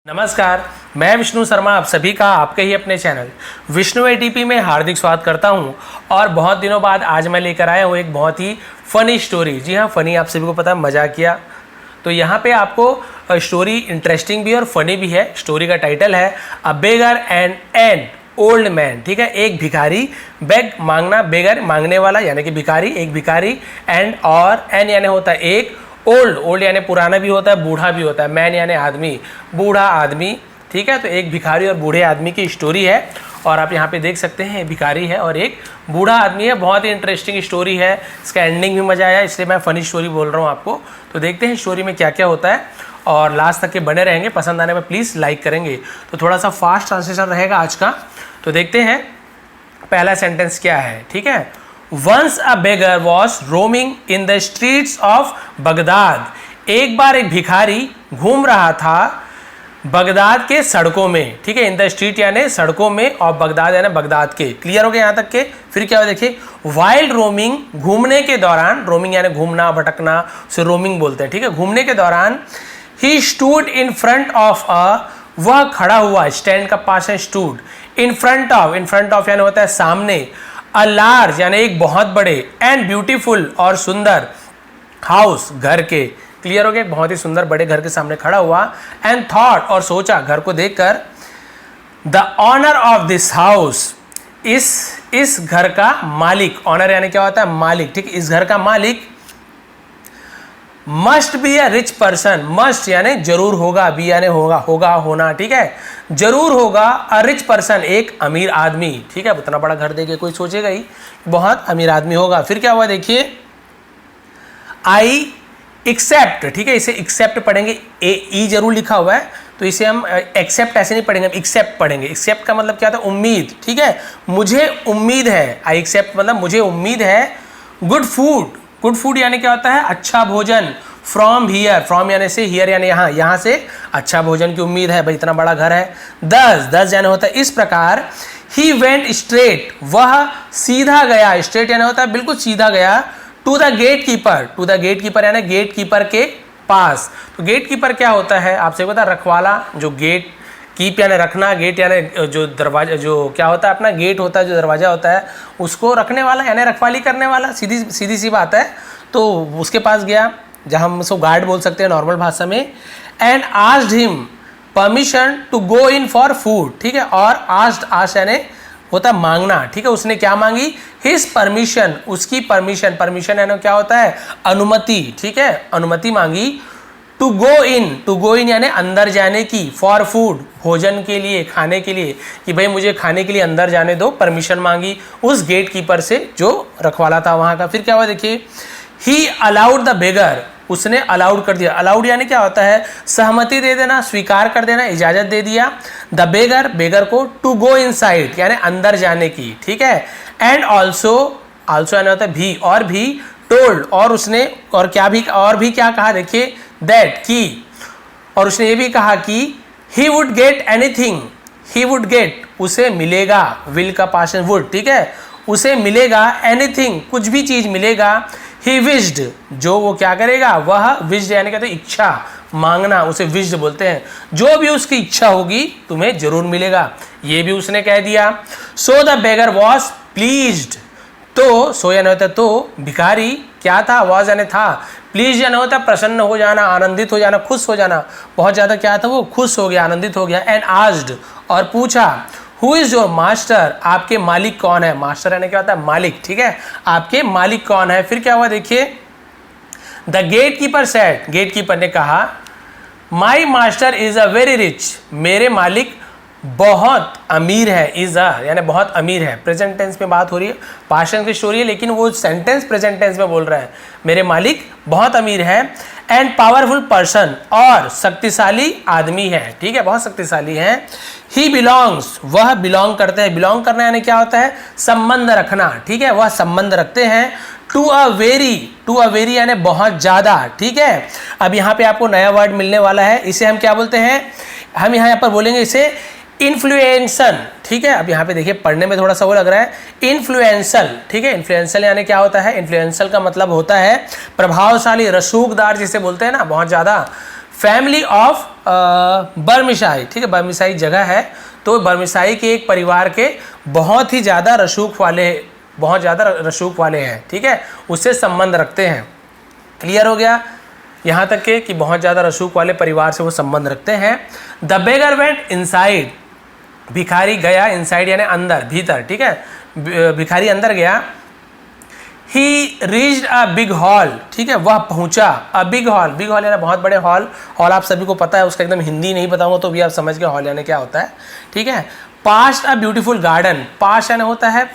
नमस्कार, मैं विष्णु शर्मा आप सभी का आपके ही अपने चैनल विष्णु एटीपी में हार्दिक स्वागत करता हूं। और बहुत दिनों बाद आज मैं लेकर आया हूं एक बहुत ही फ़नी स्टोरी। जी हाँ, फ़नी आप सभी को पता है, मजाकिया। तो यहाँ पे आपको स्टोरी इंटरेस्टिंग भी और फनी भी है। स्टोरी का टाइटल है अ बेगर एंड एन ओल्ड मैन। ठीक है, एक भिखारी, बेग मांगना, बेगर मांगने वाला यानी कि भिखारी, एक भिखारी, एंड और एन यानी होता है एक, ओल्ड यानी पुराना भी होता है, बूढ़ा भी होता है, मैन यानी आदमी, बूढ़ा आदमी। ठीक है, तो एक भिखारी और बूढ़े आदमी की स्टोरी है। और आप यहाँ पे देख सकते हैं भिखारी है और एक बूढ़ा आदमी है। बहुत ही इंटरेस्टिंग स्टोरी है, इसका एंडिंग भी मजा आया, इसलिए मैं फनी स्टोरी बोल रहा हूँ आपको। तो देखते हैं स्टोरी में क्या क्या होता है और लास्ट तक के बने रहेंगे। पसंद आने पर प्लीज़ लाइक करेंगे। तो थोड़ा सा फास्ट ट्रांसलेशन रहेगा आज का। तो देखते हैं पहला सेंटेंस क्या है। ठीक है, once a beggar was roaming in the streets of Baghdad. एक बार एक भिखारी घूम रहा था बगदाद के सड़कों में। ठीक है, इन द स्ट्रीट यानी सड़कों में, और बगदाद यानी बगदाद के। क्लियर हो गया यहाँ तक के? फिर क्या हो देखिए, वाइल्ड रोमिंग, घूमने के दौरान, रोमिंग यानी घूमना भटकना, उसे रोमिंग बोलते हैं। ठीक है, घूमने के दौरान he stood in front of a, वह खड़ा हुआ, स्टैंड का पास है स्टूड, इन फ्रंट ऑफ यानी होता है सामने, अ लार्ज यानी एक बहुत बड़े, एंड ब्यूटीफुल और सुंदर, हाउस घर के। क्लियर हो गया, बहुत ही सुंदर बड़े घर के सामने खड़ा हुआ। एंड थॉट और सोचा, घर को देखकर, the honour of this house, इस घर का मालिक, ऑनर यानी क्या होता है मालिक। ठीक, इस घर का मालिक, must be a rich person, must यानी जरूर होगा, बी यानी होगा होना। ठीक है, जरूर होगा, अ रिच पर्सन एक अमीर आदमी। ठीक है, उतना बड़ा घर देके कोई सोचेगा ही बहुत अमीर आदमी होगा। फिर क्या हुआ देखिए, आई एक्सेप्ट। ठीक है, इसे एक्सेप्ट पढ़ेंगे, ई जरूर लिखा हुआ है, तो इसे हम एक्सेप्ट ऐसे नहीं पढ़ेंगे, हम एक्सेप्ट पढ़ेंगे। एक्सेप्ट का मतलब क्या था, उम्मीद। ठीक है, मुझे उम्मीद है, आई एक्सेप्ट मतलब मुझे उम्मीद है, गुड फूड यानी क्या होता है अच्छा भोजन, फ्रॉम हियर, फ्रॉम यानी से, हियर यानी यहाँ से अच्छा भोजन की उम्मीद है। भाई इतना बड़ा घर है। दस यानी होता है इस प्रकार। ही वेंट स्ट्रेट, वह सीधा गया, स्ट्रेट यानी होता है बिल्कुल सीधा गया, टू द गेट कीपर यानी गेट कीपर के पास। तो गेट कीपर क्या होता है आपसे पता, रखवाला, जो गेट कीप यानी रखना, गेट यानी जो दरवाजा, जो क्या होता है अपना गेट होता है, जो दरवाजा होता है उसको रखने वाला यानी रखवाली करने वाला, सीधी सी बात है। तो उसके पास गया, जहाँ हम उसको गार्ड बोल सकते हैं नॉर्मल भाषा में। And asked him permission to go in for food. ठीक है, और आस्क्ड यानी होता है मांगना। ठीक है, उसने क्या मांगी, हिज परमिशन, उसकी परमिशन यानी क्या होता है अनुमति। ठीक है, अनुमति मांगी, टू गो इन यानी अंदर जाने की, फॉर फूड भोजन के लिए, खाने के लिए, कि भाई मुझे खाने के लिए अंदर जाने दो, परमिशन मांगी उस गेट कीपर से जो रखवाला था वहां का। फिर क्या हुआ देखिए, ही अलाउड द बेगर, उसने अलाउड कर दिया। अलाउड यानी क्या होता है सहमति दे देना, स्वीकार कर देना, इजाजत दे दिया। द बेगर को, टू गो इनसाइड यानी अंदर जाने की। ठीक है, एंड ऑल्सो यानी होता है भी, और भी, टोल्ड और उसने, और भी क्या कहा देखिए, दैट की, और उसने ये भी कहा कि he would get anything, he would get उसे मिलेगा, विल का पास्ट वुड। ठीक है, उसे मिलेगा, एनीथिंग कुछ भी चीज मिलेगा। ही विश्ड, जो वो क्या करेगा, वह विश्ड यानी कहते हैं इच्छा, मांगना, उसे विश्ड बोलते हैं। जो भी उसकी इच्छा होगी तुम्हें जरूर मिलेगा, ये भी उसने कह दिया। So the beggar was pleased, तो सो यानी होता है तो, भिखारी क्या था, वॉज यानी था, प्लीज यानी होता है प्रसन्न हो जाना, आनंदित हो जाना, खुश हो जाना, बहुत ज्यादा क्या था वो खुश हो गया, आनंदित हो गया। एंड आस्क्ड और पूछा, हु इज योर मास्टर, आपके मालिक कौन है। मास्टर यानी क्या होता है मालिक। ठीक है, आपके मालिक कौन है। फिर क्या हुआ देखिए, the gatekeeper said, gatekeeper ने कहा, my master is a very rich, मेरे मालिक बहुत अमीर है, इज अ यानी बहुत अमीर है। प्रेजेंट टेंस में बात हो रही है, पास्ट टेंस की स्टोरी है, लेकिन वो सेंटेंस प्रेजेंट टेंस में बोल रहा है, मेरे मालिक बहुत अमीर है। एंड पावरफुल पर्सन, और शक्तिशाली आदमी है। ठीक है, बहुत शक्तिशाली है। ही बिलोंग्स, वह बिलोंग करते हैं, बिलोंग करना यानी क्या होता है संबंध रखना। ठीक है, वह संबंध रखते हैं। टू अ वेरी यानी बहुत ज्यादा। ठीक है, अब यहाँ पे आपको नया वर्ड मिलने वाला है, इसे हम क्या बोलते हैं, हम यहाँ पर बोलेंगे इसे इन्फ्लुएंसल। ठीक है, अब यहाँ पे देखिए पढ़ने में थोड़ा सा वो लग रहा है, इन्फ्लुएंसल। ठीक है, इन्फ्लुएंसल यानी क्या होता है, इन्फ्लुएंसल का मतलब होता है प्रभावशाली, रसूखदार जिसे बोलते हैं ना, बहुत ज़्यादा फैमिली ऑफ बर्मिशाई, ठीक है, बर्मिशाई जगह है, तो बर्मिशाई के एक परिवार के बहुत ज़्यादा रसूख वाले हैं, ठीक है, उससे संबंध रखते हैं। क्लियर हो गया यहाँ तक के कि बहुत ज़्यादा रसूख वाले परिवार से वो संबंध रखते हैं। द बेगर वेंट इनसाइड, भिखारी गया, इनसाइड यानी अंदर, भीतर, ठीक है, भिखारी अंदर गया। ही रीच्ड अ बिग हॉल, ठीक है, वह पहुंचा। A big hall, big hall यानी बहुत बड़े हॉल, हॉल आप सभी को पता है, उसका एकदम हिंदी नहीं बताऊंगा तो भी आप समझ गए हॉल यानी क्या होता है, ठीक है। Past a beautiful garden, past यानी होता है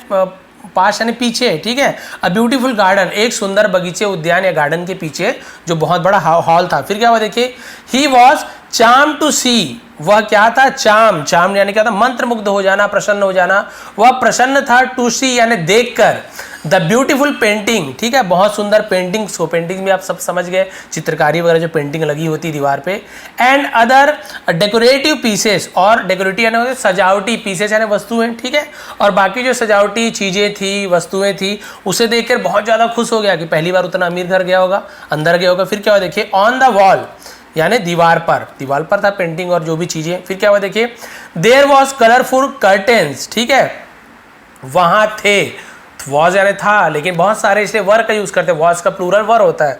पास यानी पीछे, ठीक है। अ ब्यूटीफुल गार्डन, एक सुंदर बगीचे, उद्यान या गार्डन के पीछे जो बहुत बड़ा हॉल था। फिर क्या हुआ देखिए, ही वॉज चार्म टू सी, वह क्या था, चार्म यानी क्या था, मंत्र मुग्ध हो जाना, प्रसन्न हो जाना, वह प्रसन्न था, टू सी यानी देखकर, द ब्यूटीफुल पेंटिंग, ठीक है, बहुत सुंदर पेंटिंग्स को, पेंटिंग में आप सब समझ गए, चित्रकारी वगैरह जो पेंटिंग लगी होती है दीवार पे, एंड अदर डेकोरेटिव पीसेस, और डेकोरेटिव यानी सजावटी, पीसेस यानी वस्तुएं, ठीक है, और बाकी जो सजावटी चीजें थी, वस्तुएं थी, उसे देखकर बहुत ज्यादा खुश हो गया कि पहली बार उतना अमीर घर गया होगा, अंदर गया होगा। फिर क्या हुआ देखिए, ऑन द वॉल यानी दीवार पर था पेंटिंग और जो भी चीजें। फिर क्या हुआ देखिए, देयर वॉज कलरफुल कर्टेन्स, ठीक है, वहां थे, वॉज यानी था, लेकिन बहुत सारे इसलिए वर का यूज करते हैं, वॉज का प्लूरल वर होता है।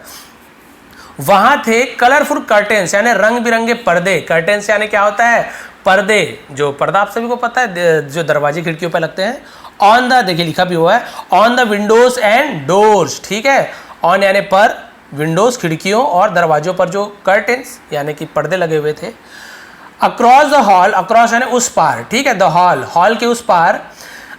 वहां थे कलरफुल कर्टेन्स यानी रंग बिरंगे पर्दे, कर्टेन्स यानी क्या होता है, पर्दे, जो पर्दा आप सभी को पता है जो दरवाजे खिड़कियों पे लगते हैं। ऑन द, देखिए लिखा भी हुआ है, on the Windows and doors, ठीक है, ऑन यानी पर, विंडोज खिड़कियों और दरवाजों पर जो कर्टेन्स यानी कि पर्दे लगे हुए थे। अक्रॉस द हॉल, अक्रॉस यानी उस पार, ठीक है, द हॉल के उस पार,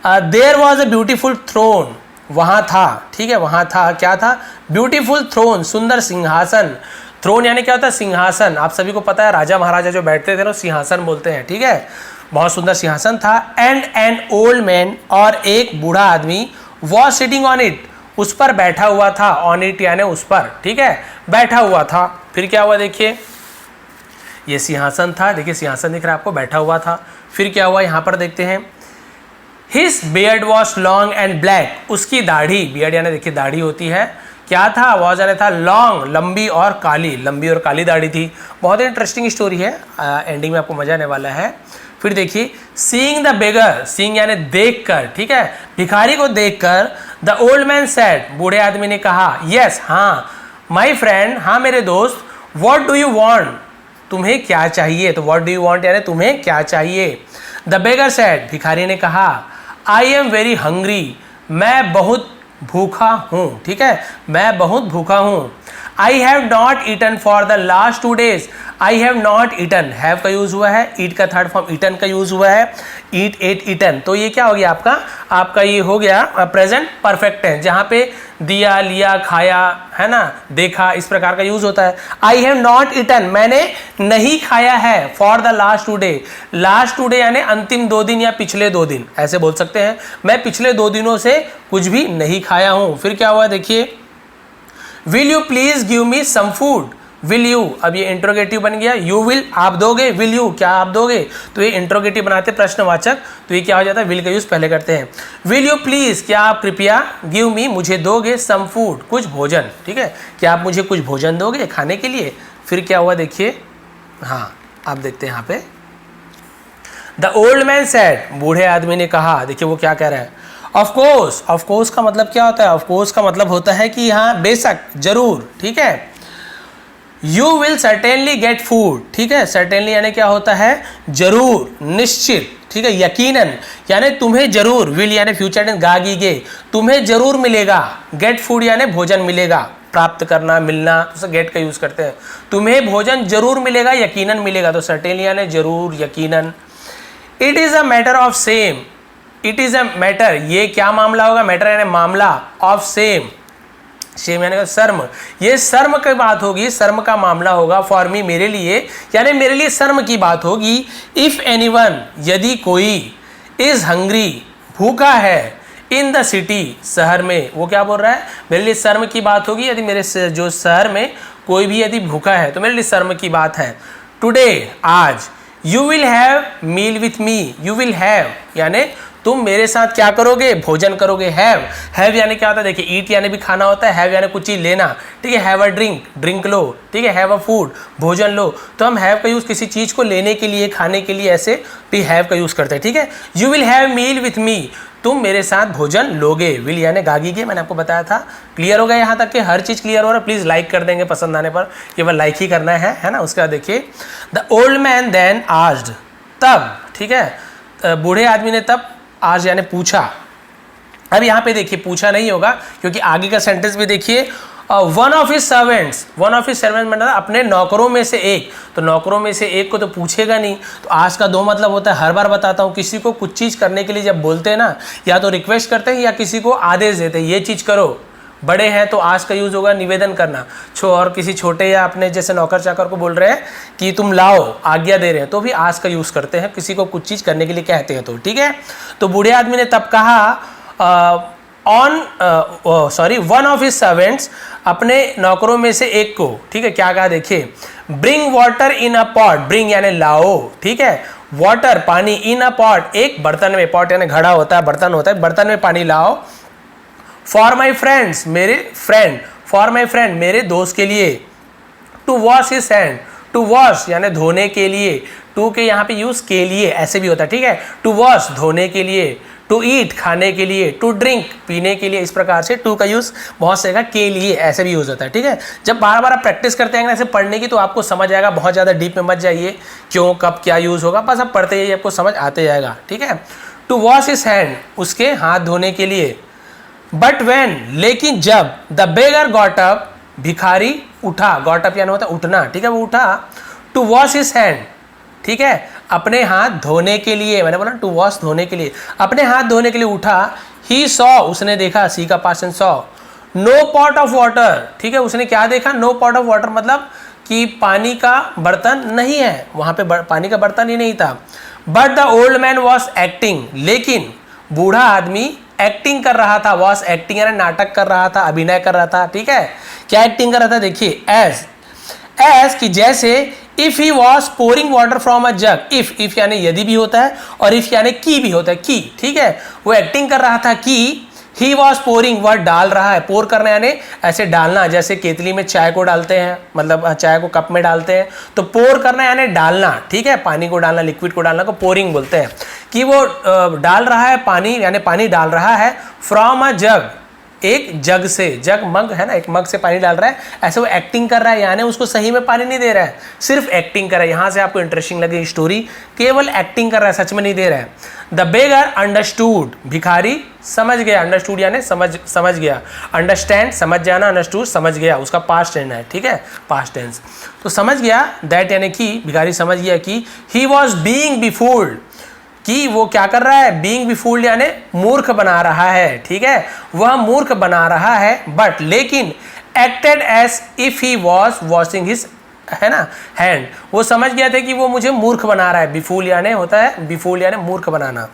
there was a beautiful throne, वहां था, ठीक है, वहां था, क्या था, ब्यूटीफुल थ्रोन, सुंदर सिंहासन। थ्रोन यानी क्या होता है, सिंहासन, आप सभी को पता है राजा महाराजा जो बैठते थे ना सिंहासन बोलते हैं, ठीक है, बहुत सुंदर सिंहासन था। एंड एन ओल्ड मैन, और एक बूढ़ा आदमी, वॉज सिटिंग ऑन इट, उस पर बैठा हुआ था, ऑन इट यानी उस पर, ठीक है, बैठा हुआ था। फिर क्या हुआ देखिए, ये सिंहासन था, देखिए सिंहासन दिख रहा है आपको, बैठा हुआ था। फिर क्या हुआ यहाँ पर देखते हैं, his beard was long and black, उसकी दाढ़ी, बियर्ड यानी देखिए दाढ़ी होती है, क्या था, वॉज यानी था लॉन्ग, लंबी और काली दाढ़ी थी। बहुत इंटरेस्टिंग स्टोरी है, एंडिंग में आपको मजा आने वाला है। फिर देखिए, सीइंग द बेगर, सीइंग यानी देखकर, ठीक है, भिखारी को देखकर, द ओल्ड मैन सेड, बूढ़े आदमी ने कहा, यस, हाँ, माई फ्रेंड, हाँ मेरे दोस्त, व्हाट डू यू वांट, तुम्हें क्या चाहिए, तो व्हाट डू यू वांट यानी तुम्हें क्या चाहिए। द बेगर सेड, भिखारी ने कहा, आई एम वेरी हंग्री, मैं बहुत भूखा हूँ, ठीक है, मैं बहुत भूखा हूँ। I have not eaten for the last 2 days, I have not eaten, have का यूज हुआ है, ईट का थर्ड फॉर्म ईटन का यूज हुआ है, ईट, एट, ईटन, तो ये क्या हो गया आपका ये हो गया प्रेजेंट परफेक्ट टेंस, जहाँ पे दिया, लिया, खाया, है ना, देखा, इस प्रकार का यूज होता है। आई हैव नॉट ईटन, मैंने नहीं खाया है, for the last 2 day, last 2 day यानी अंतिम 2 दिन या पिछले 2 दिन, ऐसे बोल सकते हैं, मैं पिछले 2 दिनों से कुछ भी नहीं खाया हूं। फिर क्या हुआ देखिए, will you please give me some food, will you, अब ये इंट्रोगेटिव बन गया, यू विल आप दोगे, विल यू क्या आप दोगे, तो ये इंट्रोगेटिव बनाते प्रश्नवाचक, तो ये क्या हो जाता है, विल का यूज पहले करते हैं। विल यू प्लीज, क्या आप कृपया, गिव मी मुझे दोगे, सम फूड कुछ भोजन, ठीक है, क्या आप मुझे कुछ भोजन दोगे खाने के लिए। फिर क्या हुआ देखिए, हाँ आप देखते हैं यहाँ पे, द ओल्ड मैन सेड, बूढ़े आदमी ने कहा, देखिए वो क्या कह रहा है, ऑफ कोर्स का मतलब क्या होता है, ऑफ कोर्स का मतलब होता है कि हाँ बेशक, जरूर, ठीक है। You will certainly get food, ठीक है, सर्टेनली यानी क्या होता है, जरूर, निश्चित, ठीक है, यकीनन यानी तुम्हें जरूर, विल यानी फ्यूचर टेंस गागी गे, तुम्हें जरूर मिलेगा, गेट फूड यानी भोजन मिलेगा, प्राप्त करना, मिलना, तो गेट का यूज करते हैं, तुम्हें भोजन जरूर मिलेगा, यकीनन मिलेगा, तो सर्टेनली यानी जरूर, यकीनन। It is a matter of same, it is a matter, ये क्या मामला होगा, मैटर यानी मामला, ऑफ सेम, सेम यानी शर्म, ये शर्म की बात होगी, शर्म का मामला होगा, फॉर मी मेरे लिए, यानी मेरे लिए शर्म की बात होगी। इफ एनीवन, यदि कोई, इज हंग्री, भूखा है, इन द सिटी, शहर में, वो क्या बोल रहा है, मेरे लिए शर्म की बात होगी यदि मेरे जो शहर में कोई भी यदि भूखा है तो मेरे लिए शर्म की बात है। टुडे, आज, you will have meal with me, you will have यानी तुम मेरे साथ क्या करोगे, भोजन करोगे। हैव यानी क्या होता है, देखिए ईट यानी भी खाना होता है, हैव यानी कुछ चीज लेना, ठीक है। हैव अ ड्रिंक, ड्रिंक लो, ठीक है। हैव अ फूड, भोजन लो। तो हम हैव का यूज किसी चीज को लेने के लिए, खाने के लिए, ऐसे भी हैव का यूज करते हैं, ठीक है। You will have meal with me, तुम मेरे साथ भोजन लोगे। विल यानी गागी के, मैंने आपको बताया था। क्लियर होगा यहाँ तक कि हर चीज क्लियर हो रहा है? प्लीज लाइक कर देंगे पसंद आने पर, केवल लाइक ही करना है ना। उसके बाद देखिए the old man then asked, तब, ठीक है, बूढ़े आदमी ने तब आज यानी पूछा। अब यहाँ पे देखिए पूछा नहीं होगा क्योंकि आगे का सेंटेंस भी देखिए, one of his servants, one of his servants मतलब अपने नौकरों में से एक, तो नौकरों में से एक को तो पूछेगा नहीं। तो आज का दो मतलब होता है, हर बार बताता हूँ, किसी को कुछ चीज़ करने के लिए जब बोलते हैं ना, या तो रिक्वेस्ट करते हैं या किसी को आदेश देते हैं, ये चीज़ करो। बड़े हैं तो आज का यूज होगा निवेदन करना, और किसी छोटे या अपने जैसे नौकर चाकर को बोल रहे हैं कि तुम लाओ, आज्ञा दे रहे हैं, तो भी आज का यूज करते हैं, किसी को कुछ चीज करने के लिए कहते हैं तो, ठीक है। तो बूढ़े आदमी ने तब कहा वन ऑफ हिज सर्वेंट्स, अपने नौकरों में से एक को, ठीक है, क्या कहा देखिए, bring water in a pot, bring यानी लाओ, ठीक है, वाटर पानी, इन अ पॉट एक बर्तन में, पॉट यानी घड़ा होता है, बर्तन होता है, बर्तन में पानी लाओ। फॉर माई फ्रेंड्स, मेरे फ्रेंड, फॉर माई फ्रेंड मेरे दोस्त के लिए। To wash his hand, to wash यानी धोने के लिए, टू के यहाँ पे यूज के लिए ऐसे भी होता है, ठीक है। टू वॉश धोने के लिए, टू ईट खाने के लिए, टू ड्रिंक पीने के लिए, इस प्रकार से टू का यूज बहुत से के लिए ऐसे भी यूज होता है, ठीक है। जब बार बार आप प्रैक्टिस करते हैं ऐसे पढ़ने की तो आपको समझ आएगा, बहुत ज़्यादा डीप में मत जाइए क्यों कब क्या यूज होगा, बस आप पढ़ते जाइए आपको समझ आते जाएगा, ठीक है। टू वॉश हिज हैंड उसके हाथ धोने के लिए। बट वेन लेकिन जब, द बेगर गॉट अप भिखारी उठा, गॉट अप यानी होता है उठना, ठीक है, वो उठा। टू वॉश हिज हैंड, ठीक है, अपने हाथ धोने के लिए, मैंने बोला टू वॉश धोने के लिए, अपने हाथ धोने के लिए उठा। ही सॉ उसने देखा, सी का past tense saw, no pot of water, ठीक है, उसने क्या देखा, नो पॉट ऑफ वाटर मतलब कि पानी का बर्तन नहीं है, वहां पे पानी का बर्तन ही नहीं था। But the old man was acting, लेकिन बूढ़ा आदमी एक्टिंग कर रहा था, वॉज एक्टिंग यानी नाटक कर रहा था, अभिनय कर रहा था, ठीक है। क्या एक्टिंग कर रहा था देखिए, एज कि जैसे, if he was pouring water from a jug, if यानी यदि भी होता है और इफ यानी की भी होता है, की, ठीक है, वो एक्टिंग कर रहा था कि ही वॉज पोरिंग, वह डाल रहा है, पोर करना यानी ऐसे डालना, जैसे केतली में चाय को डालते हैं, मतलब चाय को कप में डालते हैं, तो पोर करना यानी डालना, ठीक है, पानी को डालना, लिक्विड को डालना को पोरिंग बोलते हैं। कि वो डाल रहा है पानी यानी पानी डाल रहा है फ्रॉम अ जग, एक जग से, जग मग है ना, एक मग से पानी डाल रहा है, ऐसे वो एक्टिंग कर रहा है, यानी उसको सही में पानी नहीं दे रहा है, सिर्फ एक्टिंग कर रहा है। यहाँ से आपको इंटरेस्टिंग लगे स्टोरी, केवल एक्टिंग कर रहा है, सच में नहीं दे रहा है। द बेगर अंडरस्टूड, भिखारी समझ गया, अंडरस्टूड यानी समझ गया, अंडरस्टैंड समझ जाना, अंडरस्टूड समझ गया, उसका पास्ट टेंस है, ठीक है, पास्ट टेंस, तो समझ गया, दैट यानी कि भिखारी समझ गया कि ही वॉज बीइंग बिफूल्ड, कि वो क्या कर रहा है, बीइंग बिफूल्ड यानी मूर्ख बना रहा है, ठीक है, वह मूर्ख बना रहा है। बट लेकिन acted as if he was washing his, है ना, हैंड, वो समझ गया था कि वो मुझे मूर्ख बना रहा है, बिफूल यानी होता है, बिफूल यानी मूर्ख बनाना,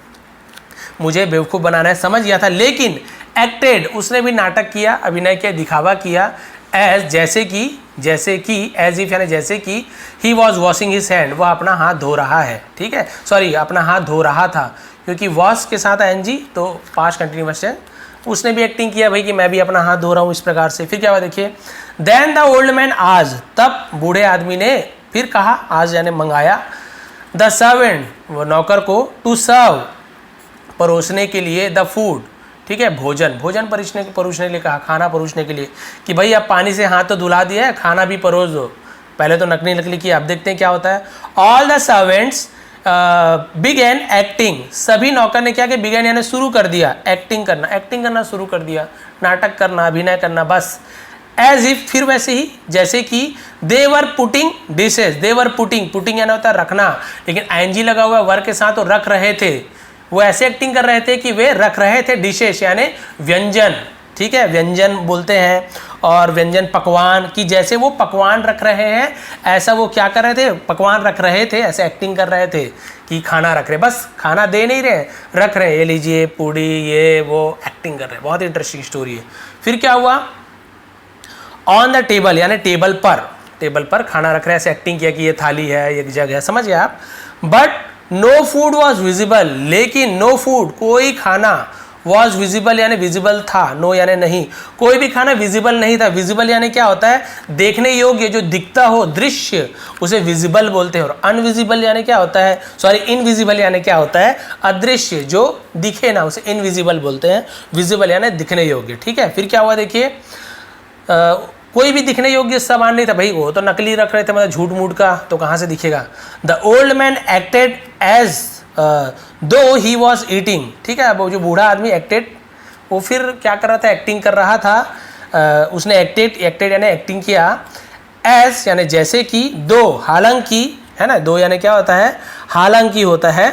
मुझे बेवकूफ़ बनाना है, समझ गया था। लेकिन एक्टेड उसने भी नाटक किया, अभिनय किया, दिखावा किया, एज जैसे कि एज इफ यानी जैसे कि ही वॉज वॉशिंग हिज हैंड, वह अपना हाथ धो रहा है, ठीक है, सॉरी अपना हाथ धो रहा था, क्योंकि वॉश के साथ एनजी तो पास्ट कंटिन्यूअस है। उसने भी एक्टिंग किया भाई कि मैं भी अपना हाथ धो रहा हूँ, इस प्रकार से। फिर क्या हुआ देखिए, देन द ओल्ड मैन आज, तब बूढ़े आदमी ने फिर कहा, आज यानी मंगाया, द सर्वेंट वो नौकर को, टू सर्व परोसने के लिए, द फूड, ठीक है, भोजन परोसने के लिए कहा, खाना परोसने के लिए, कि भाई अब पानी से हाथ तो धुला दिया है, खाना भी परोस दो। पहले तो नकली किया, अब देखते हैं क्या होता है। All the servants began acting, सभी नौकर ने क्या किया, बिगेन यानी शुरू कर दिया, एक्टिंग करना शुरू कर दिया, नाटक करना, अभिनय करना, बस। एज इफ फिर वैसे ही जैसे कि देवर पुटिंग डिशेज, देवर पुटिंग यानी होता है रखना, लेकिन आईएनजी लगा हुआ वर्ग के साथ, तो रख रहे थे, वो ऐसे एक्टिंग कर रहे थे कि वे रख रहे थे डिशेस यानी व्यंजन, ठीक है, व्यंजन बोलते हैं, और व्यंजन पकवान, की जैसे वो पकवान रख रहे हैं, ऐसा वो क्या कर रहे थे, पकवान रख रहे थे, ऐसे एक्टिंग कर रहे थे कि खाना रख रहे, बस खाना दे नहीं रहे, रख रहे, ये लीजिए पूड़ी, ये वो, एक्टिंग कर रहे हैं। बहुत इंटरेस्टिंग स्टोरी है। फिर क्या हुआ, ऑन द टेबल यानी टेबल पर, टेबल पर खाना रख रहे हैं, ऐसे एक्टिंग किया कि ये थाली है, ये जग है, समझ गए आप। But no food was visible, लेकिन नो फूड, कोई खाना, वॉज विजिबल यानी विजिबल था, नो यानी नहीं, कोई भी खाना विजिबल नहीं था। विजिबल यानी क्या होता है, देखने योग्य, जो दिखता हो, दृश्य, उसे विजिबल बोलते हैं। और अनविजिबल यानी क्या होता है, सॉरी इनविजिबल यानी क्या होता है, अदृश्य, जो दिखे ना, उसे इनविजिबल बोलते हैं। विजिबल यानी दिखने योग्य, ठीक है। फिर क्या हुआ देखिए, कोई भी दिखने योग्य सामान नहीं था भाई, वो तो नकली रख रहे थे, मतलब झूठ मूठ का, तो कहाँ से दिखेगा। The old man acted as though he was eating, ठीक है। अब जो बूढ़ा आदमी एक्टेड, वो फिर क्या कर रहा था, एक्टिंग कर रहा था। उसने एक्टेड यानी एक्टिंग किया, एज यानी जैसे कि, दो हालांकि, है ना, दो यानी क्या होता है, हालांकि होता है।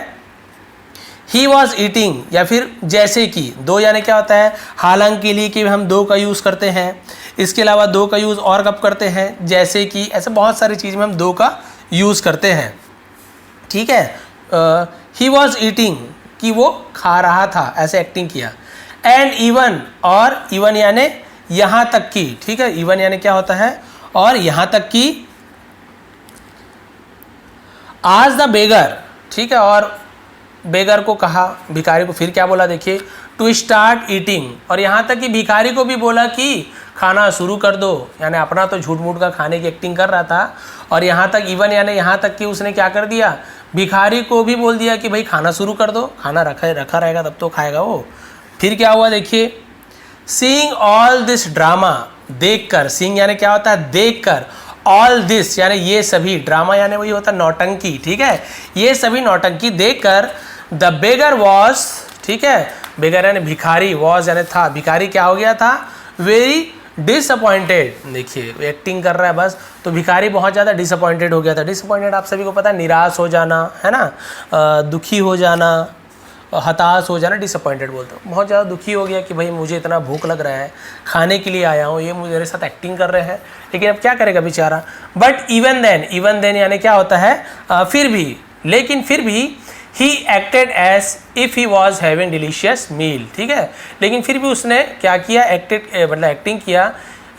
ही वॉज ईटिंग या फिर जैसे कि, दो यानी क्या होता है, हालांकि के लिए कि हम दो का यूज़ करते हैं। इसके अलावा दो का यूज़ और कब करते हैं, जैसे कि, ऐसे बहुत सारी चीज़ में हम दो का यूज़ करते हैं, ठीक है। ही वॉज ईटिंग कि वो खा रहा था, ऐसे एक्टिंग किया। एंड इवन, और इवन यानी यहाँ तक की, ठीक है। इवन यानी क्या होता है, और यहाँ तक की। आज द बेगर, ठीक है, और बेगर को कहा, भिखारी को, फिर क्या बोला देखिए, टू स्टार्ट ईटिंग, और यहाँ तक कि भिखारी को भी बोला कि खाना शुरू कर दो, यानी अपना तो झूठ मूठ का खाने की एक्टिंग कर रहा था। और यहाँ तक, इवन यानी यहाँ तक कि उसने क्या कर दिया, भिखारी को भी बोल दिया कि भाई खाना शुरू कर दो, खाना रखा रहेगा तब तो खाएगा वो। फिर क्या हुआ देखिए, सीइंग ऑल दिस ड्रामा, देखकर, सीइंग यानी क्या होता है, देखकर, ऑल दिस यानी ये सभी, ड्रामा यानी वही होता है नौटंकी, ठीक है, ये सभी नौटंकी देखकर, द बेगर वॉज, ठीक है, बेगर यानी भिखारी, वॉज यानी था, भिखारी क्या हो गया था, वेरी डिसअपॉइंटेड। देखिए एक्टिंग कर रहा है बस, तो भिखारी बहुत ज़्यादा डिसअपॉइंटेड हो गया था। डिसअपॉइंटेड आप सभी को पता है, निराश हो जाना, है ना, दुखी हो जाना, हताश हो जाना, डिसअपॉइंटेड बोलते हो। बहुत ज़्यादा दुखी हो गया कि भाई मुझे इतना भूख लग रहा है, खाने के लिए आया हूँ, ये मेरे साथ एक्टिंग कर रहे हैं, लेकिन अब क्या करेगा बेचारा। बट इवन देन यानी क्या होता है, फिर भी, लेकिन फिर भी, he acted as if he was having delicious meal, ठीक है। लेकिन फिर भी उसने क्या किया, मतलब एक्टिंग किया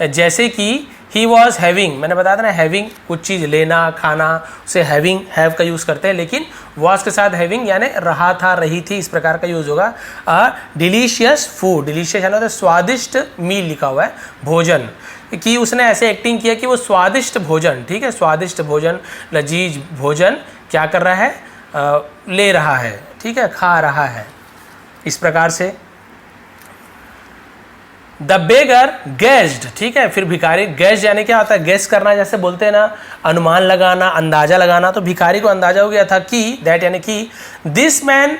जैसे कि ही वॉज हैविंग, मैंने बताया था ना, हैविंग कुछ चीज़ लेना, खाना, उसे हैविंग, हैव का यूज़ करते हैं, लेकिन वॉज के साथ हैविंग यानी रहा था, रही थी, इस प्रकार का यूज़ होगा। डिलीशियस फूड, डिलीशियस यानी स्वादिष्ट मील लिखा हुआ है, भोजन, कि उसने ऐसे एक्टिंग किया कि वो स्वादिष्ट भोजन, ठीक है, स्वादिष्ट भोजन, लजीज भोजन क्या कर रहा है, ले रहा है, ठीक है, खा रहा है, इस प्रकार से। द बेगर गेस्ड, ठीक है, फिर भिखारी, गेस्ट यानी क्या होता है, गेस करना, जैसे बोलते हैं ना, अनुमान लगाना, अंदाजा लगाना, तो भिखारी को अंदाजा हो गया था कि, दैट यानी कि, this man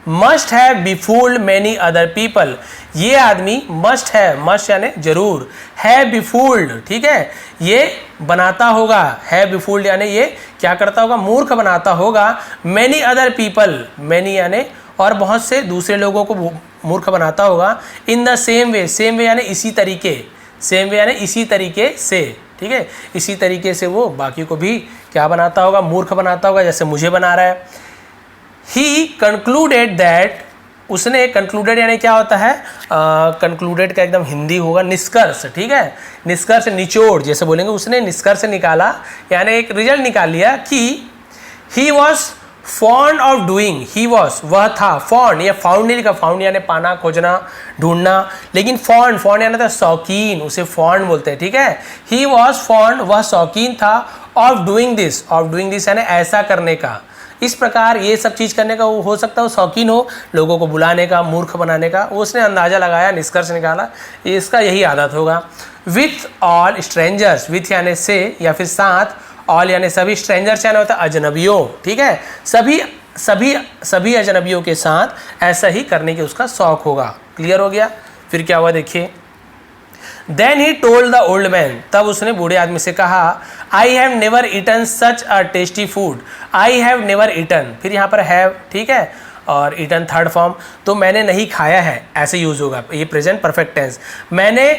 must have befooled many other people, ये आदमी मस्ट है, मस्ट यानी जरूर, है बिफूल्ड, ठीक है, ये बनाता होगा, है बिफूल्ड यानी ये क्या करता होगा, मूर्ख बनाता होगा, मैनी अदर पीपल, मैनी यानी और बहुत से दूसरे लोगों को मूर्ख बनाता होगा, in the same way, same way यानी इसी तरीके, सेम वे यानी इसी तरीके से, ठीक है, इसी तरीके से वो बाकी को भी क्या बनाता होगा, मूर्ख बनाता होगा, जैसे मुझे बना रहा है। ही कंक्लूडेड दैट, उसने कंक्लूडेड यानी क्या होता है, कंक्लूडेड का एकदम हिंदी होगा निष्कर्ष, ठीक है, निष्कर्ष, निचोड़ जैसे बोलेंगे, उसने निष्कर्ष निकाला यानी एक रिजल्ट निकाल लिया कि he was fond of doing, he was वह था, फॉन्ड या फाउंड नहीं लिखा, फाउंड यानी पाना, खोजना, ढूंढना, लेकिन फॉन्ड यानी था शौकीन, उसे फॉन्ड बोलते हैं, ठीक है। ही वॉज फॉन्ड, वह शौकीन था, ऑफ डूइंग दिस यानी ऐसा करने का, इस प्रकार ये सब चीज़ करने का, वो हो सकता है वो शौकीन हो, लोगों को बुलाने का, मूर्ख बनाने का, वो उसने अंदाज़ा लगाया, निष्कर्ष निकाला, इसका यही आदत होगा। विथ ऑल स्ट्रेंजर्स, विथ यानी से या फिर साथ, ऑल यानी सभी, स्ट्रेंजर्स यानी होता है अजनबियों, ठीक है, सभी अजनबियों के साथ ऐसा ही करने की उसका शौक होगा। क्लियर हो गया। फिर क्या हुआ देखिए, then he told the old man, तब उसने बूढ़े आदमी से कहा, I have never eaten such a tasty food, I have never eaten, फिर यहाँ पर हैव, ठीक है, और ईटन थर्ड फॉर्म, तो मैंने नहीं खाया है, ऐसे यूज होगा, ये प्रेजेंट परफेक्ट टेंस, मैंने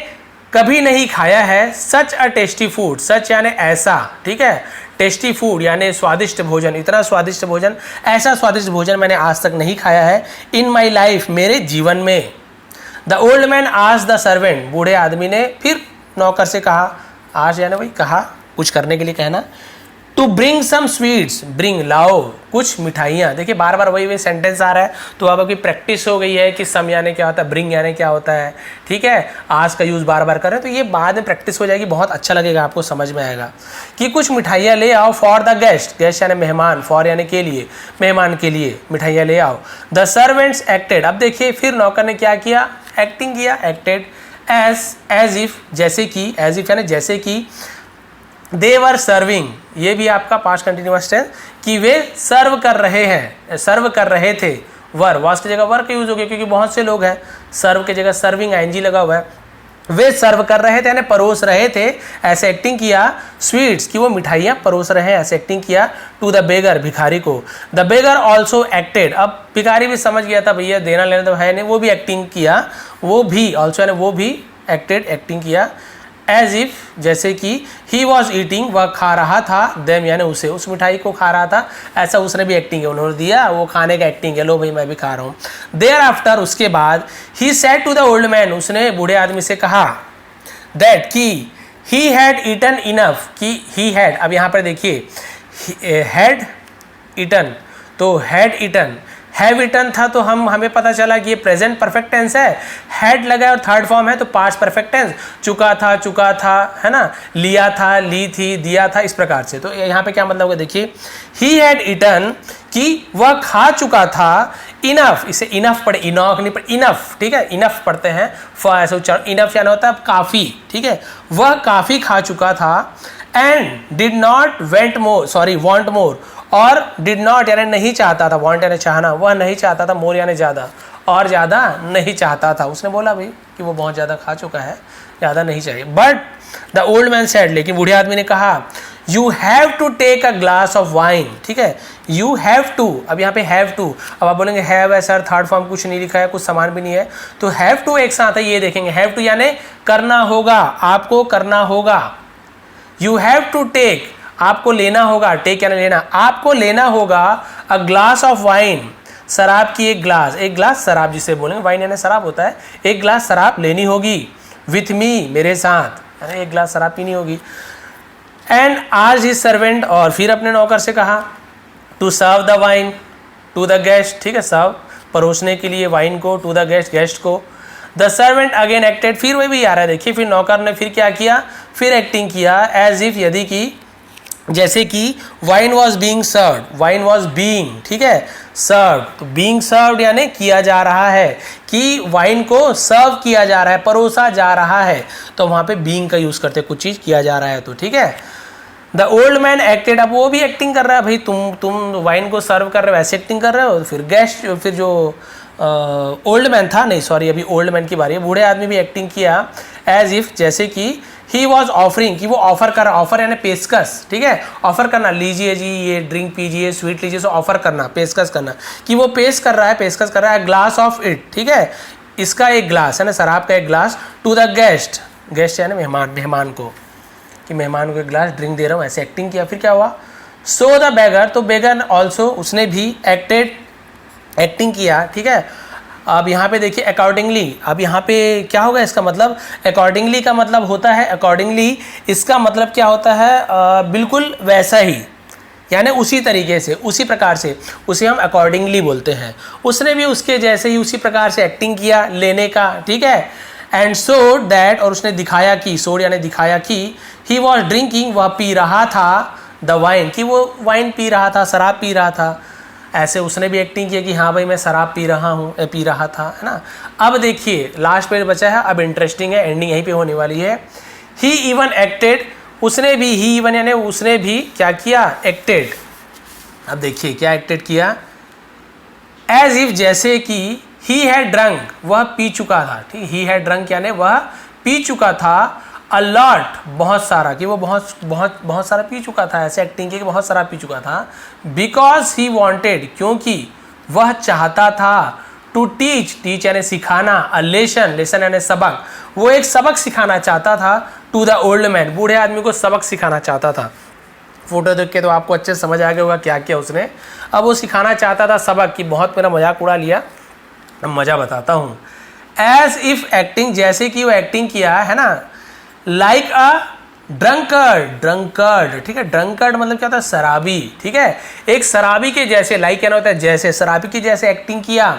कभी नहीं खाया है, सच अ टेस्टी फूड, सच यानी ऐसा, ठीक है, टेस्टी फूड यानी स्वादिष्ट भोजन, इतना स्वादिष्ट भोजन, ऐसा स्वादिष्ट भोजन मैंने आज तक नहीं खाया है, इन माई लाइफ, मेरे जीवन में। The old man asked the servant, बूढ़े आदमी ने फिर नौकर से कहा, आज यानी भाई कहा, कुछ करने के लिए कहना। To bring some sweets, bring लाओ कुछ मिठाइयाँ। देखिए बार बार वही वही सेंटेंस आ रहा है, तो अब आपकी प्रैक्टिस हो गई है कि सम यानी क्या होता है, ब्रिंग यानी क्या होता है, ठीक है। आज का यूज़ बार बार करें तो ये बाद में प्रैक्टिस हो जाएगी, बहुत अच्छा लगेगा, आपको समझ में आएगा कि कुछ मिठाइयाँ ले आओ फॉर द गेस्ट, गेस्ट यानी मेहमान, फॉर यानी के लिए, मेहमान के लिए मिठाइयाँ ले आओ। द सर्वेंट्स एक्टेड, अब देखिए फिर नौकर ने क्या किया, एक्टिंग किया, एक्टेड एज इफ, जैसे कि, एज इफ यानी जैसे कि, दे वर सर्विंग, ये भी आपका पास्ट कंटिन्यूअस टेंस कि वे सर्व कर रहे हैं, सर्व कर रहे थे। वर, वास की जगह वर का यूज हो गया क्योंकि बहुत से लोग हैं, सर्व की जगह सर्विंग आईएनजी लगा हुआ है। वे सर्व कर रहे थे यानी परोस रहे थे, ऐसे एक्टिंग किया। स्वीट्स की वो मिठाइयाँ परोस रहे हैं, ऐसे एक्टिंग किया। टू द बेगर, भिखारी को। द बेगर ऑल्सो एक्टेड, अब भिखारी भी समझ गया था भैया देना लेना तो है नहीं, वो भी एक्टिंग किया, वो भी ऑल्सो यानी वो भी एक्टेड, एक्टिंग किया। एज इफ, जैसे कि, ही वॉज ईटिंग, वह खा रहा था, देम यानी उसे, उस मिठाई को खा रहा था, ऐसा उसने भी एक्टिंग है, उन्होंने दिया वो खाने का एक्टिंग है, लो भाई मैं भी खा रहा हूँ। देयर आफ्टर, उसके बाद, he said to the old man, उसने बूढ़े आदमी से कहा, दैट कि ही हैड ईटन इनफ, कि ही हैड, अब यहाँ पर देखिए हैड ईटन, तो हैड ईटन, हैव ईटन था तो हमें पता चला कि ये प्रेजेंट परफेक्ट टेंस है, हैड लगा और थर्ड फॉर्म है तो पास्ट परफेक्ट टेंस, चुका था, है ना, लिया था, ली थी, दिया था, इस प्रकार से। तो यहाँ पे क्या मतलब होगा, देखिए ही हैड ईटन कि वह खा चुका था, इनफ, इसे इनफ पढ़े, इनॉक नहीं पढ़े, इनफ, ठीक है, इनफ पढ़ते हैं, ऐसे उच्चारण, इनफ यानी होता है काफ़ी, ठीक है, वह काफ़ी खा चुका था। And did not want more, और डिड नॉट यानी नहीं चाहता था, वांट यानी चाहना, वह नहीं चाहता था, मोर यानी ज़्यादा, और ज़्यादा नहीं चाहता था। उसने बोला भाई कि वो बहुत ज़्यादा खा चुका है, ज़्यादा नहीं चाहिए। But the old man said, लेकिन बूढ़े आदमी ने कहा, you have to take a glass of wine, ठीक है, यू हैव टू, अब यहाँ पे हैव टू, अब आप बोलेंगे हैव है सर, थर्ड फॉर्म कुछ नहीं लिखा है, कुछ समान भी नहीं है, तो हैव टू एक साथ है, ये देखेंगे, हैव टू यानी करना होगा, आपको करना होगा। यू हैव टू टेक, आपको लेना होगा, टेक यानी लेना, आपको लेना होगा, अ ग्लास ऑफ वाइन, शराब की एक गिलास शराब जिसे बोलेंगे, वाइन यानी शराब होता है, एक गिलास शराब लेनी होगी, विथ मी, मेरे साथ, यानी एक गिलास शराब पीनी होगी। एंड आज हिज सर्वेंट, और फिर अपने नौकर से कहा, to serve the wine to the guest, ठीक है, सर्व परोसने के लिए वाइन को, टू द गेस्ट, गेस्ट को। द सर्वेंट अगेन एक्टेड, फिर वही भी आ रहा है, देखिए फिर नौकर ने फिर क्या किया, फिर एक्टिंग किया, एज इफ, यदि की, जैसे कि, wine was being serve, wine was being, ठीक है, सर्व, तो बींग सर्व यानी किया जा रहा है, कि वाइन को सर्व किया जा रहा है, परोसा जा रहा है, तो वहाँ पे बींग का यूज़ करते, कुछ चीज़ किया जा रहा है, तो ठीक है। द ओल्ड मैन एक्टेड, अब वो भी एक्टिंग कर रहा है, भाई तुम वाइन को सर्व कर रहे हो, वैसे एक्टिंग कर रहे हो। फिर गेस्ट, फिर जो ओल्ड मैन था, नहीं सॉरी अभी ओल्ड मैन की बारी है, बूढ़े आदमी भी एक्टिंग किया, एज इफ, जैसे कि, ही वॉज ऑफरिंग, कि वो ऑफर कर रहा, ऑफर यानी पेशकश, ठीक है, ऑफर करना, लीजिए जी ये ड्रिंक पीजिए, स्वीट लीजिए, सो ऑफर करना, पेशकश करना, कि वो पेशकश कर रहा है, ग्लास ऑफ इट, ठीक है, इसका एक ग्लास है ना, शराब का एक glass, to the guest, guest यानी मेहमान को, कि मेहमान को एक ग्लास ड्रिंक दे रहा हूँ, ऐसे एक्टिंग किया। फिर क्या हुआ, सो द बेगर, तो बेगर ऑल्सो, उसने भी एक्टिंग किया, ठीक है। अब यहाँ पे देखिए अकॉर्डिंगली, अब यहाँ पे क्या होगा इसका मतलब, अकॉर्डिंगली का मतलब होता है, अकॉर्डिंगली इसका मतलब क्या होता है, बिल्कुल वैसा ही, यानी उसी तरीके से, उसी प्रकार से, उसे हम अकॉर्डिंगली बोलते हैं। उसने भी उसके जैसे ही उसी प्रकार से एक्टिंग किया लेने का, ठीक है। एंड सो दैट, और उसने दिखाया कि, सोड यानी दिखाया कि, ही वॉज ड्रिंकिंग, वह पी रहा था, द वाइन, कि वो वाइन पी रहा था, शराब पी रहा था, ऐसे उसने भी एक्टिंग किया कि हाँ भाई मैं शराब पी रहा था, है ना। अब देखिए लास्ट पेज बचा है, अब इंटरेस्टिंग है, एंडिंग यहीं पे होने वाली है। ही इवन एक्टेड, उसने भी, ही इवन यानी उसने भी क्या किया, एक्टेड। अब देखिए क्या एक्टेड किया, एज इफ, जैसे कि, ही हैड ड्रंक, वह पी चुका था, ठीक, ही हैड ड्रंक यानी वह पी चुका था, अ लॉट, बहुत सारा, कि वो बहुत सारा पी चुका था, ऐसे एक्टिंग की कि बहुत सारा पी चुका था। बिकॉज ही वॉन्टेड, क्योंकि वह चाहता था, टू टीच यानी सिखाना, अ लेसन यानी सबक, वो एक सबक सिखाना चाहता था, टू द ओल्ड मैन, बूढ़े आदमी को सबक सिखाना चाहता था। फोटो देख के तो आपको अच्छे से समझ आ गया होगा क्या किया उसने। अब वो सिखाना चाहता था सबक, कि बहुत मेरा मजाक उड़ा लिया, अब मजा बताता हूँ। एज इफ एक्टिंग, जैसे कि वो एक्टिंग किया है ना, लाइक अ ड्रंकर्ड, ड्रंकर्ड, ठीक है, ड्रंकर्ड मतलब क्या होता है, शराबी, ठीक है, एक शराबी के जैसे, लाइक कहना होता है जैसे, शराबी की जैसे एक्टिंग किया।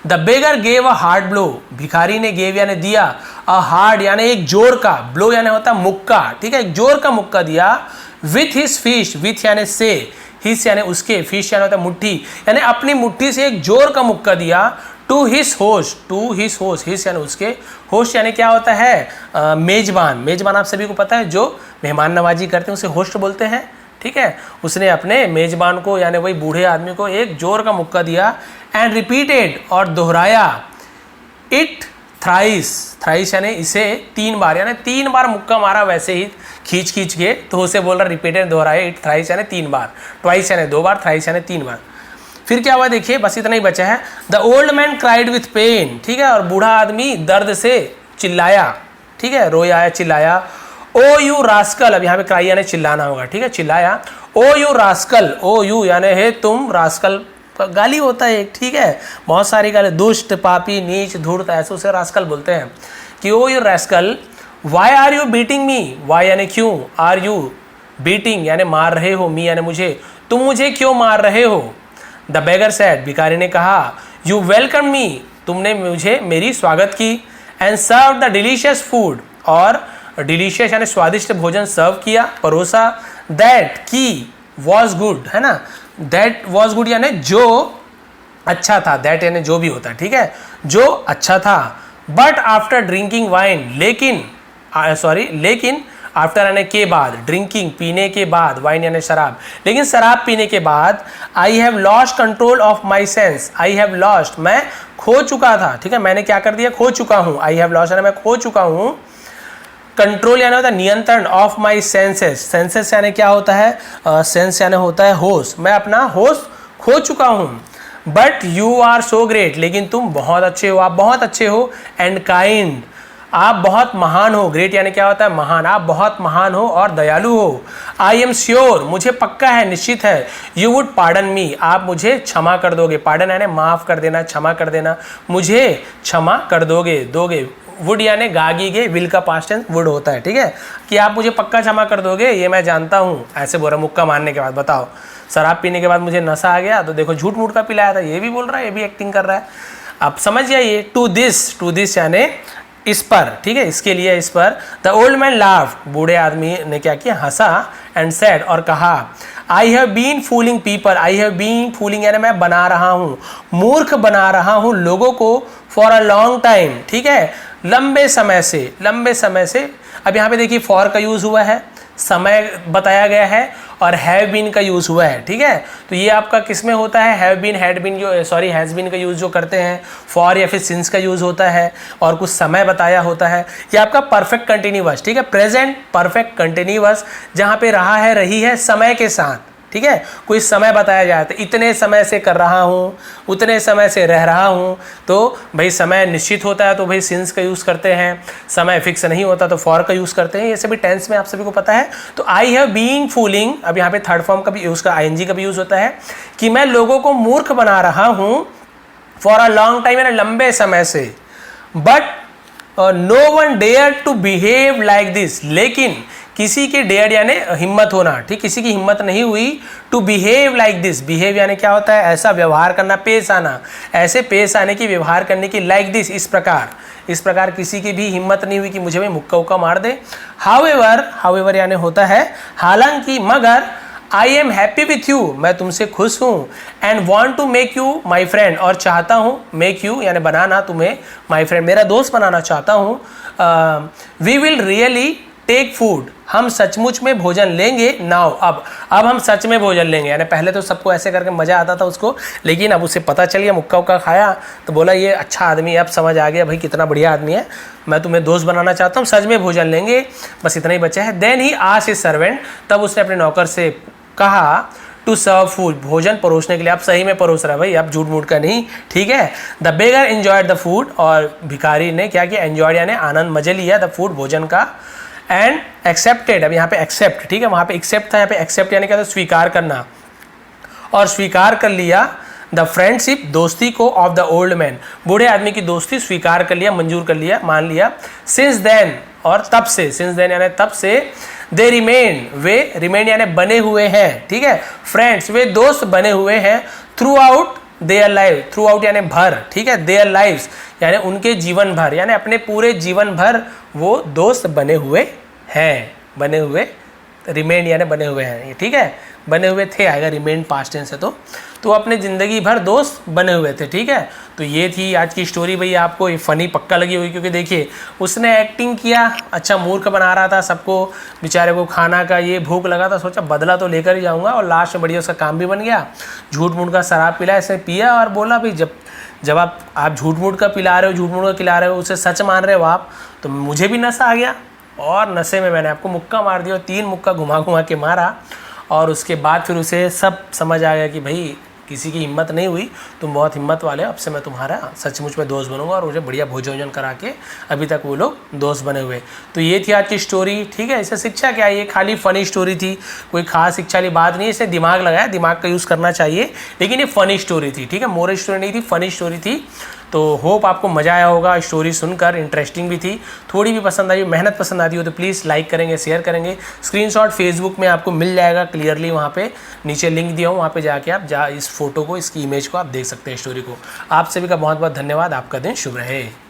The beggar gave a hard blow, भिखारी ने गेव यानी दिया, अ हार्ड यानी एक जोर का, ब्लो यानी होता है मुक्का, ठीक है, एक जोर का मुक्का दिया, विथ हिज फिश, विथ यानी से, हिस यानी उसके, फिश यानी होता है मुट्ठी, यानी अपनी मुट्ठी से एक जोर का मुक्का दिया, to his host, to his host, his यानी उसके, होस्ट यानी क्या होता है, मेजबान, मेजबान आप सभी को पता है, जो मेहमान नवाजी करते हैं उसे होस्ट बोलते हैं, ठीक है, उसने अपने मेजबान को यानी वही बूढ़े आदमी को एक जोर का मुक्का दिया, एंड रिपीटेड और दोहराया, इट थ्राइस, थ्राइस यानी इसे 3 बार, यानी 3 बार मुक्का मारा वैसे ही खींच खींच के, तो उसे बोल रहा रिपीटेड दोहराया, इट थ्राइस यानी 3 बार, ट्वाइस यानी 2 बार, थ्राइस यानी 3 बार। फिर क्या हुआ देखिए, बस इतना ही बचा है, the old man cried with pain, ठीक है, और बूढ़ा आदमी दर्द से चिल्लाया, ठीक है, रोया, चिल्लाया, ओ यू रास्कल, अब यहाँ पे क्राई यानी चिल्लाना होगा, ठीक है, चिल्लाया, ओ यू रास्कल, ओ यू यानी है तुम, रास्कल गाली होता है एक, ठीक है, बहुत सारी गाली, दुष्ट, पापी, नीच, धूर्त, ऐसे उसे रास्कल बोलते हैं, कि oh you rascal, why are you beating me, why यानी क्यों, आर यू बीटिंग यानी मार रहे हो, मी यानी मुझे, तुम मुझे क्यों मार रहे हो। द बेगर सैड, भिखारी ने कहा, यू वेलकम मी, तुमने मुझे मेरी स्वागत की, and serve the delicious food, और डिलीशियस यानी स्वादिष्ट भोजन सर्व किया, परोसा, दैट की वॉज गुड, है ना, दैट वॉज गुड यानी जो अच्छा था, दैट यानी जो भी होता है, ठीक है, जो अच्छा था, बट आफ्टर ड्रिंकिंग वाइन, लेकिन लेकिन आफ्टर यानी के बाद, ड्रिंकिंग पीने के बाद, वाइन यानी शराब, लेकिन शराब पीने के बाद, I have lost control of my sense, I have lost मैं खो चुका था, ठीक है, मैंने क्या कर दिया, खो चुका हूँ, आई हैव लॉस्ट यानी मैं खो चुका हूँ, कंट्रोल यानी होता है नियंत्रण, ऑफ माई सेंसेस, सेंसेस यानी क्या होता है, सेंस यानी होता है होश, मैं अपना होश खो चुका हूँ, but you are so great, लेकिन तुम बहुत अच्छे हो, आप बहुत अच्छे हो, एंड काइंड, आप बहुत महान हो, ग्रेट यानी क्या होता है, महान, आप बहुत महान हो और दयालु हो, आई एम श्योर, मुझे पक्का है, निश्चित है, यू वुड पार्डन मी, आप मुझे क्षमा कर दोगे, पार्डन यानी माफ़ कर देना, क्षमा कर देना, मुझे क्षमा कर दोगे, वुड यानी गागी गे, विल का पास्ट टेंस वुड होता है, ठीक है, कि आप मुझे पक्का क्षमा कर दोगे, ये मैं जानता हूँ, ऐसे बोल रहा मुक्का मारने के बाद। बताओ, शराब पीने के बाद मुझे नशा आ गया, तो देखो झूठ मूठ का पिलाया था, ये भी बोल रहा है, ये भी एक्टिंग कर रहा है। अब समझ जाइए, टू दिस यानी इस पर, ठीक है, इसके लिए, इस पर, द ओल्ड मैन लाफ्ड, बूढ़े आदमी ने क्या किया, हंसा, एंड सेड और कहा, I have been fooling people, I have been fooling यानी मैं बना रहा हूँ, मूर्ख बना रहा हूँ लोगों को, फॉर अ लॉन्ग टाइम, ठीक है, लंबे समय से। अब यहाँ पे देखिए फॉर का यूज हुआ है, समय बताया गया है, और हैव बीन का यूज हुआ है, ठीक है, तो ये आपका किस में होता है, हैव बीन, हैड बीन, जो हैज बीन का यूज जो करते हैं, फॉर या फिर सिंस का यूज होता है, और कुछ समय बताया होता है, ये आपका परफेक्ट कंटिन्यूअस, ठीक है, प्रेजेंट परफेक्ट कंटिन्यूअस, जहाँ पे रहा है, रही है समय के साथ, ठीक है, कोई समय बताया जाए तो इतने समय से कर रहा हूँ, उतने समय से रह रहा हूँ, तो भाई समय निश्चित होता है तो भाई सिंस का यूज़ करते हैं, समय फिक्स नहीं होता तो फॉर का यूज़ करते हैं, ये सभी टेंस में आप सभी को पता है। तो आई हैव बीन फूलिंग, अब यहाँ पे थर्ड फॉर्म का भी यूज़ का आईएनजी का भी यूज़ होता है कि मैं लोगों को मूर्ख बना रहा हूँ, फॉर अ लॉन्ग टाइम यानी लंबे समय से, but no one dare to behave like this, लेकिन किसी की डेयर यानी हिम्मत होना, ठीक, किसी की हिम्मत नहीं हुई, to behave like this, behave यानी क्या होता है, ऐसा व्यवहार करना, पेश आना, ऐसे पेश आने की, व्यवहार करने की, लाइक दिस, इस प्रकार किसी की भी हिम्मत नहीं हुई कि मुझे भाई मुक्का उक्का मार दे। हाउएवर यानी होता है हालांकि, मगर, I am happy with you, मैं तुमसे खुश हूँ, and want to make you my friend, और चाहता हूँ, मेक यू यानी बनाना, तुम्हें माई फ्रेंड मेरा दोस्त बनाना चाहता हूँ, we will really take food, हम सचमुच में भोजन लेंगे, नाउ अब हम सच में भोजन लेंगे, यानी पहले तो सबको ऐसे करके मज़ा आता था उसको, लेकिन अब उसे पता चल गया, मुक्का उक्का खाया तो बोला ये अच्छा आदमी है, अब समझ आ गया भाई कितना बढ़िया आदमी है, मैं तुम्हें दोस्त बनाना चाहता हूँ, सच में भोजन लेंगे, बस इतना ही बचा है। Then he asked his servant, तब उसने अपने नौकर से कहा, टू सर्व फूड, भोजन परोसने के लिए, आप सही में परोस रहा है भाई, आप झूठ मूठ का नहीं, ठीक है। The beggar enjoyed the food, और भिखारी ने क्या किया, एंजॉयड यानी आनंद, मजे लिया, द फूड भोजन का, एंड एक्सेप्टेड, अब यहाँ पे एक्सेप्ट, ठीक है, वहाँ पे एक्सेप्ट था, यहाँ पे एक्सेप्ट यानी क्या था, स्वीकार करना, और स्वीकार कर लिया, द फ्रेंडशिप, दोस्ती को, ऑफ द ओल्ड मैन, बूढ़े आदमी की दोस्ती स्वीकार कर लिया, मंजूर कर लिया, मान लिया। सिंस देन, और तब से, सिंस देन यानी तब से, दे रिमेन, वे रिमेन यानी बने हुए हैं, ठीक है। फ्रेंड्स, वे दोस्त बने हुए हैं through out their life, through out यानी भर, ठीक है। देयर लाइव्स यानी उनके जीवन भर, यानी अपने पूरे जीवन भर वो दोस्त बने हुए हैं, बने हुए, रिमेन यानी बने हुए हैं, ठीक है। बने हुए थे आएगा, रिमेन पास्ट टेंस है तो अपने ज़िंदगी भर दोस्त बने हुए थे, ठीक है। तो ये थी आज की स्टोरी। भैया आपको ये फ़नी पक्का लगी होगी, क्योंकि देखिए उसने एक्टिंग किया, अच्छा मूर्ख बना रहा था सबको, बेचारे को खाना का ये भूख लगा था, सोचा बदला तो लेकर ही जाऊंगा, और लास्ट में बढ़िया उसका काम भी बन गया। झूठ मूठ का शराब पिलाया, ऐसे पिया और बोला भाई जब आप झूठ मूठ का पिला रहे हो, झूठ मूठ का खिला रहे हो, उसे सच मान रहे हो आप, तो मुझे भी नशा आ गया, और नशे में मैंने आपको मुक्का मार दिया, 3 मुक्का घुमा घुमा के मारा। और उसके बाद फिर उसे सब समझ आ गया कि भाई किसी की हिम्मत नहीं हुई, तुम बहुत हिम्मत वाले हो, अब से मैं तुम्हारा सचमुच में दोस्त बनूंगा, और मुझे बढ़िया भोजन वोजन करा के अभी तक वो लोग दोस्त बने हुए। तो ये थी आज की स्टोरी, ठीक है। इससे शिक्षा क्या है, ये खाली फ़नी स्टोरी थी, कोई खास शिक्षा वाली बात नहीं, इसे दिमाग लगाया, दिमाग का यूज़ करना चाहिए, लेकिन ये फ़नी स्टोरी थी, ठीक है। मोरल स्टोरी नहीं थी, फ़नी स्टोरी थी। तो होप आपको मज़ा आया होगा, स्टोरी सुनकर इंटरेस्टिंग भी थी, थोड़ी भी पसंद आई, मेहनत पसंद आती हो तो प्लीज़ लाइक करेंगे, शेयर करेंगे। स्क्रीनशॉट फेसबुक में आपको मिल जाएगा क्लियरली, वहाँ पे नीचे लिंक दिया हूँ, वहाँ पे जाके आप इस फोटो को, इसकी इमेज को आप देख सकते हैं, स्टोरी को। आप सभी का बहुत बहुत धन्यवाद, आपका दिन शुभ रहे।